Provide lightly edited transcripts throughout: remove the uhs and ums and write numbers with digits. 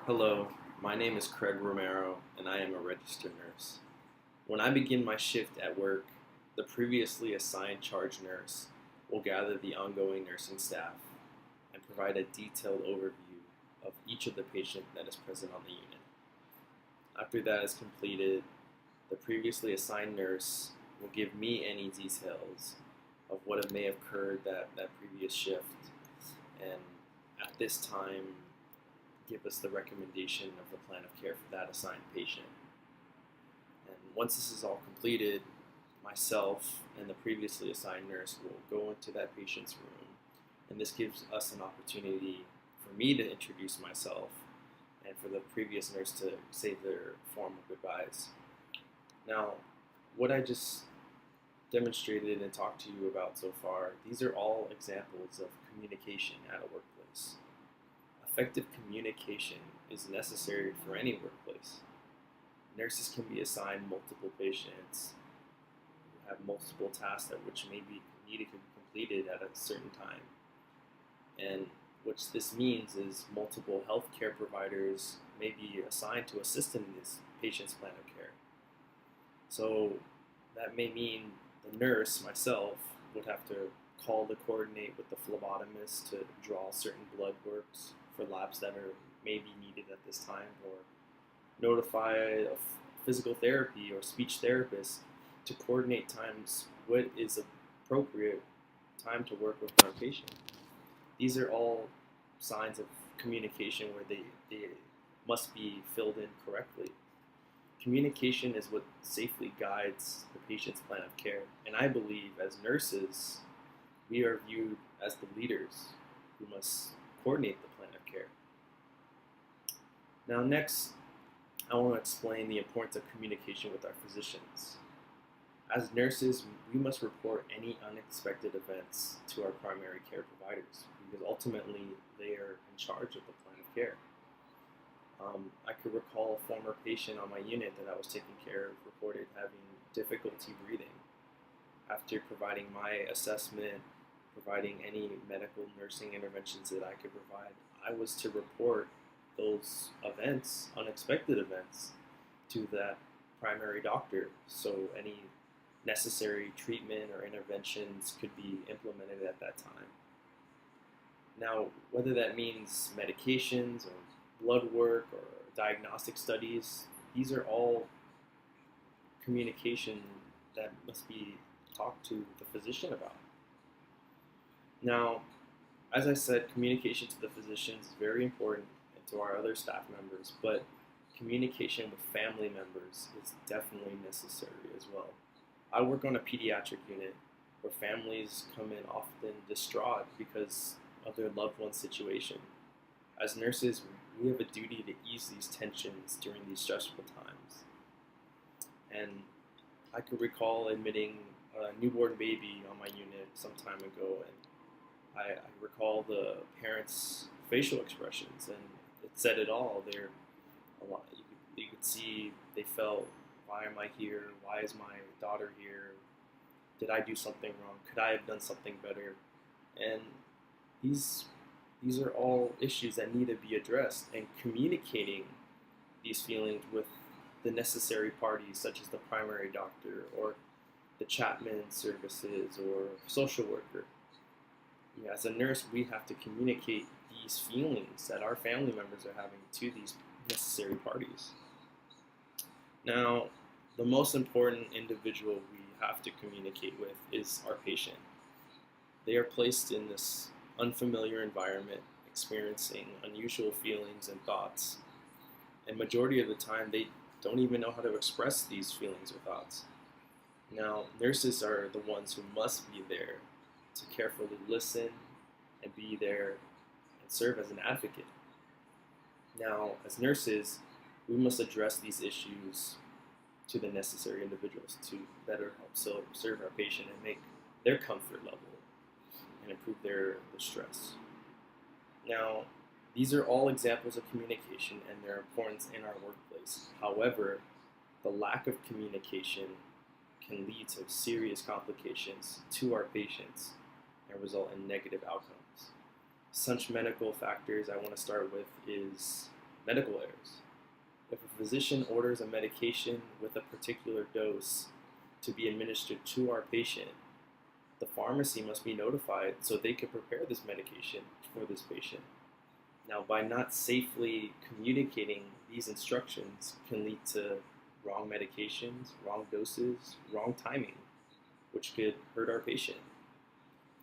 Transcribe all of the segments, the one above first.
Hello, my name is 8CRomero and I am a registered nurse. When I begin my shift at work, the previously assigned charge nurse will gather the ongoing nursing staff and provide a detailed overview of each of the patient that is present on the unit. After that is completed, the previously assigned nurse will give me any details of what may have occurred that previous shift, and at this time give us the recommendation of the plan of care for that assigned patient. And once this is all completed, myself and the previously assigned nurse will go into that patient's room, and this gives us an opportunity for me to introduce myself and for the previous nurse to say their formal goodbyes. Now, what I just demonstrated and talked to you about so far, these are all examples of communication at a workplace. Effective communication is necessary for any workplace. Nurses can be assigned multiple patients who have multiple tasks that which may be needed to be completed at a certain time. And what this means is multiple healthcare providers may be assigned to assist in this patient's plan of care. So that may mean the nurse, myself, would have to call to coordinate with the phlebotomist to draw certain blood works for labs that are maybe needed at this time, or notify a physical therapy or speech therapist to coordinate times what is appropriate time to work with our patient. These are all signs of communication where they must be filled in correctly. Communication is what safely guides the patient's plan of care, and I believe as nurses, we are viewed as the leaders who must coordinate the plan of care. Now next, I want to explain the importance of communication with our physicians. As nurses, we must report any unexpected events to our primary care providers because ultimately they are in charge of the plan of care. I could recall a former patient on my unit that I was taking care of reported having difficulty breathing. After providing my assessment, providing any medical nursing interventions that I could provide, I was to report those events, unexpected events, to that primary doctor so any necessary treatment or interventions could be implemented at that time. Now, whether that means medications or blood work or diagnostic studies, these are all communication that must be talked to the physician about. Now, as I said, communication to the physicians is very important and to our other staff members, but communication with family members is definitely necessary as well. I work on a pediatric unit where families come in often distraught because of their loved one's situation. As nurses, we have a duty to ease these tensions during these stressful times. And I could recall admitting a newborn baby on my unit some time ago, and I recall the parents' facial expressions, and it said it all. They're a lot. You could see they felt, "Why am I here? Why is my daughter here? Did I do something wrong? Could I have done something better?" And these are all issues that need to be addressed, and communicating these feelings with the necessary parties, such as the primary doctor or the Chapman services or social worker. As a nurse, we have to communicate these feelings that our family members are having to these necessary parties. Now, the most important individual we have to communicate with is our patient. They are placed in this unfamiliar environment, experiencing unusual feelings and thoughts, and majority of the time they don't even know how to express these feelings or thoughts. Now, nurses are the ones who must be there to carefully listen and be there and serve as an advocate. Now, as nurses, we must address these issues to the necessary individuals to better help serve our patient and make their comfort level and improve their stress. Now, these are all examples of communication and their importance in our workplace. However, the lack of communication can lead to serious complications to our patients and result in negative outcomes. Such medical factors I want to start with is medical errors. If a physician orders a medication with a particular dose to be administered to our patient, the pharmacy must be notified so they can prepare this medication for this patient. Now, by not safely communicating these instructions can lead to wrong medications, wrong doses, wrong timing, which could hurt our patient.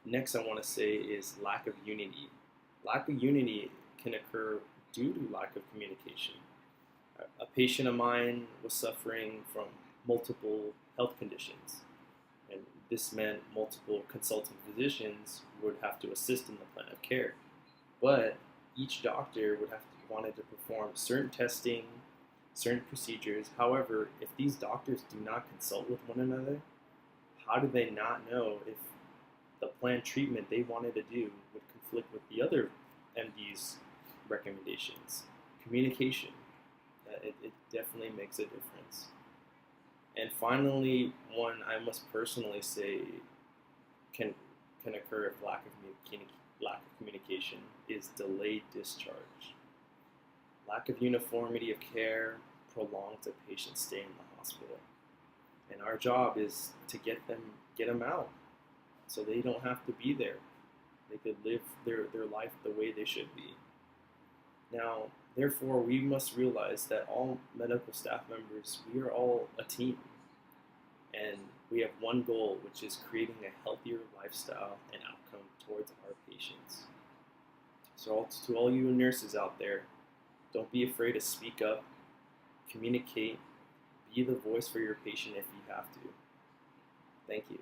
Next, I want to say is lack of unity. Lack of unity can occur due to lack of communication. A patient of mine was suffering from multiple health conditions, and this meant multiple consultant physicians would have to assist in the plan of care. But each doctor would have to wanted to perform certain testing, certain procedures. However, if these doctors do not consult with one another, how do they not know if the planned treatment they wanted to do would conflict with the other MD's recommendations? Communication. It definitely makes a difference. And finally, one I must personally say can occur if lack of communication is delayed discharge. Lack of uniformity of care prolongs a patient's stay in the hospital. And our job is to get them out so they don't have to be there. They could live their life the way they should be. Now, therefore, we must realize that all medical staff members, we are all a team. And we have one goal, which is creating a healthier lifestyle and outcome towards our patients. So to all you nurses out there, don't be afraid to speak up, communicate, be the voice for your patient if you have to. Thank you.